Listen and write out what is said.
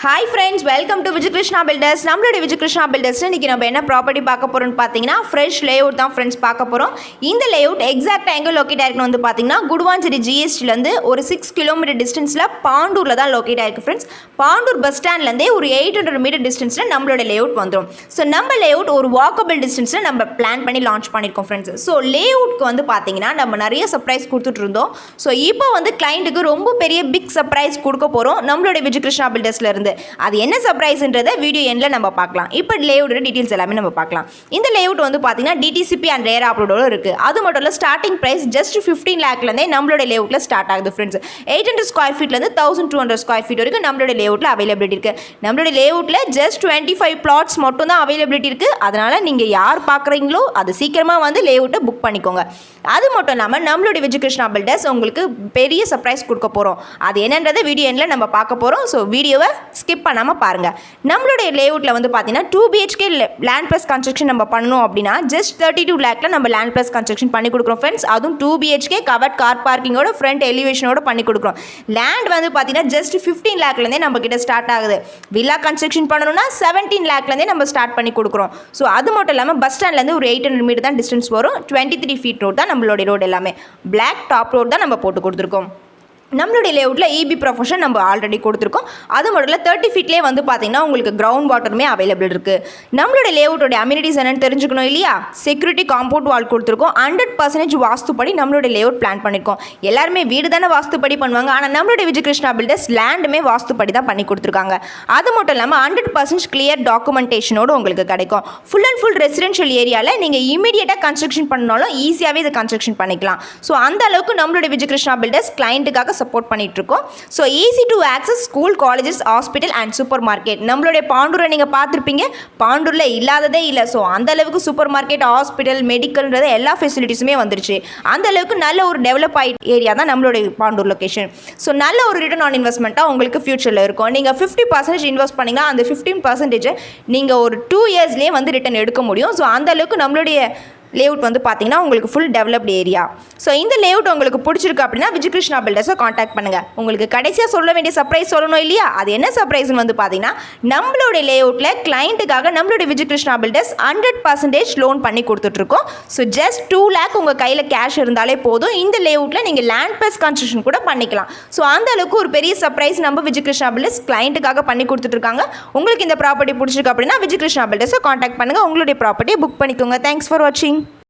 Hi friends, welcome to Vijay Krishna Builders. நம்மளோட Vijay Krishna Builders இன்னைக்கு நம்ம என்ன ப்ராப்பர்ட்டி பார்க்க போறோம்னு பாத்தீங்கன்னா ஃப்ரெஷ் லேஅவுட் தான் फ्रेंड्स பார்க்க போறோம். இந்த லேஅவுட் எக்ஸாக்ட்டா எங்க லொகேட் ஆயிருக்குன்னு வந்து பாத்தீங்கன்னா குடுவாஞ்சேரி GST ல இருந்து ஒரு 6 கிலோமீட்டர் டிஸ்டன்ஸ்ல பாண்டூர்ல தான் லொகேட் ஆயிருக்கு फ्रेंड्स. பாண்டூர் பஸ் ஸ்டாண்ட்ல இருந்தே ஒரு 800 மீட்டர் டிஸ்டன்ஸ்ல நம்மளோட லேஅவுட் வந்துரும். சோ நம்ம லேஅவுட் ஒரு வாக்கபிள் டிஸ்டன்ஸ்ல நம்ம பிளான் பண்ணி லான்ச் பண்ணிருக்கோம் फ्रेंड्स. சோ லேஅவுட்க்கு வந்து பாத்தீங்கன்னா நம்ம நிறைய சர்ப்ரைஸ் கொடுத்துட்டு இருந்தோம். சோ இப்போ வந்து கிளையண்ட்டுக்கு ரொம்ப பெரிய பிக் சர்ப்ரைஸ் கொடுக்க போறோம் நம்மளோட Vijay Krishna Builders ல இருந்து. அது என்ன சர்ப்ரைஸ்ன்றதை வீடியோ எண்ட்ல நம்ம பார்க்கலாம். இப்போ லேஅவுட்டோட டீடைல்ஸ் எல்லாமே நம்ம பார்க்கலாம். இந்த லேஅவுட் வந்து பாத்தீங்கன்னா DTCP அண்ட் ரேர் அப்லோடோட இருக்கு. அது மட்டும் இல்ல ஸ்டார்டிங் பிரைஸ் ஜஸ்ட் 15 லாக்ல இருந்தே நம்மளோட லேஅவுட்ல ஸ்டார்ட் ஆகுது फ्रेंड्स. 800 ஸ்கொயர் ஃபீட்ல இருந்து 1200 ஸ்கொயர் ஃபீட் வரைக்கும் நம்மளோட லேஅவுட்ல அவைலபிலிட்டி இருக்கு. நம்மளோட லேஅவுட்ல ஜஸ்ட் 25 பிளாட்ஸ் மட்டும் தான் அவைலபிலிட்டி இருக்கு. அதனால நீங்க யார் பார்க்குறீங்களோ அது சீக்கிரமா வந்து லேஅவுட்டை புக் பண்ணிக்கோங்க. அது மட்டும் இல்லாமல் நம்மளோட Vijay Krishna Builders உங்களுக்கு பெரிய சர்ப்ரைஸ் கொடுக்க போகிறோம். அது என்னன்றதை வீடியோ எண்ட்ல நம்ம பார்க்க போகிறோம். ஸோ வீடியோவை ஸ்கிப் பண்ணாமல் பாருங்கள். நம்மளுடைய லேஅவுட்டில் வந்து பார்த்தீங்கன்னா 2 BHK லேண்ட் ப்ளஸ் கன்ஸ்ட்ரக்ஷன் நம்ம பண்ணணும் அப்படின்னா ஜஸ்ட் 32 லேக்ல நம்ம லேண்ட் ப்ளஸ் கன்ஸ்ட்ரக்ஷன் பண்ணி கொடுக்குறோம் ஃப்ரெண்ட்ஸ். அதுவும் 2 BHK கவர்ட் கார் பார்க்கிங்கோட ஃப்ரண்ட் எலிவேஷனோட பண்ணி கொடுக்குறோம். லேண்ட் வந்து பார்த்தீங்கன்னா ஜஸ்ட் 15 லேக்லேருந்தே நம்ம கிட்ட ஸ்டார்ட் ஆகுது. வில்லா கன்ஸ்ட்ரக்ஷன் பண்ணணும்னா 17 லேக்லேருந்தே நம்ம ஸ்டார்ட் பண்ணி கொடுக்குறோம். ஸோ அது மட்டும் இல்லாமல் பஸ் ஸ்டாண்ட்லேருந்து ஒரு 800 மீட்டர் தான் டிஸ்டன்ஸ் வரும். 23 ஃபீட் ரோட் தான் நம்மளுடைய ரோடு எல்லாமே. பிளாக் டாப் ரோட் தான் நம்ம போட்டு கொடுத்துருக்கோம். நம்மளுடைய லேஅவுட்டில் EB ப்ரொஃபஷன் நம்ம ஆல்ரெடி கொடுத்துருக்கோம். அது மட்டும் இல்லை 30 ஃபீட்லேயே வந்து பார்த்தீங்கன்னா உங்களுக்கு கிரவுண்ட் வாட்டருமே அவைலபிள் இருக்குது. நம்மளுடைய லேஅவுட்டோட அம்யூனிட்டிஸ் என்னென்னு தெரிஞ்சுக்கணும் இல்லையா? செக்யூரிட்டி காம்பவுண்ட் வால் கொடுத்துருக்கோம். 100% வாஸ்துப்படி நம்மளுடைய லேஅவுட் பிளான் பண்ணியிருக்கோம். எல்லாருமே வீடு தானே வாஸ்துப்படி பண்ணுவாங்க. ஆனால் நம்மளுடைய Vijay Krishna Builders லேண்டுமே வாஸ்துப்படி தான் பண்ணி கொடுத்துருக்காங்க. அது மட்டும் இல்லாமல் 100% கிளியர் டாக்குமெண்டேஷனோடு உங்களுக்கு கிடைக்கும். ஃபுல் அண்ட் ஃபுல் ரெசிடென்ஷியல் ஏரியாவில் நீங்கள் இமீடியட்டாக கன்ஸ்ட்ரக்ஷன் பண்ணாலும் ஈஸியாகவே இதை கன்ஸ்ட்ரக்ஷன் பண்ணிக்கலாம். ஸோ அந்த அளவுக்கு நம்மளுடைய Vijay Krishna Builders கிளைண்ட்டுக்காக சப்போர்ட் பண்ணிட்டு இருக்கோம். So easy to access school, colleges, hospital and super market. நம்மளுடைய பாண்டூரை நீங்கள் பார்த்துருப்பீங்க. பாண்டூரில் இல்லாததே இல்லை. ஸோ அந்த அளவுக்கு சூப்பர் மார்க்கெட், ஹாஸ்பிட்டல், மெடிக்கல்ன்றது எல்லா ஃபெசிலிட்டிஸுமே வந்துருச்சு. அந்த அளவுக்கு நல்ல ஒரு டெவலப் ஏரியா தான் நம்மளுடைய பாண்டூர் லொக்கேஷன். ஸோ நல்ல ஒரு ரிட்டர்ன் ஆன் இன்வெஸ்ட்மெண்ட்டாக உங்களுக்கு ஃபியூச்சரில் இருக்கும். நீங்கள் 50% இன்வெஸ்ட் பண்ணிங்கன்னா அந்த 15% நீங்கள் ஒரு 2 இயர்ஸ்லேயே வந்து ரிட்டர்ன் எடுக்க முடியும். ஸோ அந்த அளவுக்கு நம்மளுடைய லேஅவுட் வந்து பார்த்தீங்கன்னா உங்களுக்கு ஃபுல் டெவலப்டு ஏரியா. ஸோ இந்த லேஅவுட் உங்களுக்கு பிடிச்சிருக்கு அப்படின்னா Vijay Krishna Builders காண்டாக்ட் பண்ணுங்கள். உங்களுக்கு கடைசியாக சொல்ல வேண்டிய சர்ப்ரைஸ் சொல்லணும் இல்லையா? அது என்ன சர்ப்ரைஸ்னு வந்து பார்த்தீங்கன்னா நம்மளுடைய லேஅவுட்டில் கிளைண்ட்டுக்காக நம்மளுடைய Vijay Krishna Builders 100% லோன் பண்ணி கொடுத்துட்ருக்கோம். ஸோ ஜஸ்ட் 2 லேக் உங்கள் கையில் கேஷ் இருந்தாலே போதும். இந்த லேஅவுட்டில் நீங்கள் லேண்ட் ப்ளஸ் கன்ஸ்ட்ரக்ஷன் கூட பண்ணிக்கலாம். ஸோ அந்த அளவுக்கு ஒரு பெரிய சர்ப்ரைஸ் நம்ம Vijay Krishna Builders கிளைண்ட்டுக்காக பண்ணி கொடுத்துட்ருக்காங்க. உங்களுக்கு இந்த ப்ராப்பர்ட்டி பிடிச்சிருக்கு அப்படின்னா Vijay Krishna Builders காண்டாக்ட் பண்ணுங்கள். உங்களுடைய ப்ராப்பர்ட்டியை புக் பண்ணிக்கோங்க. தேங்க்ஸ் ஃபார் வாட்சிங்.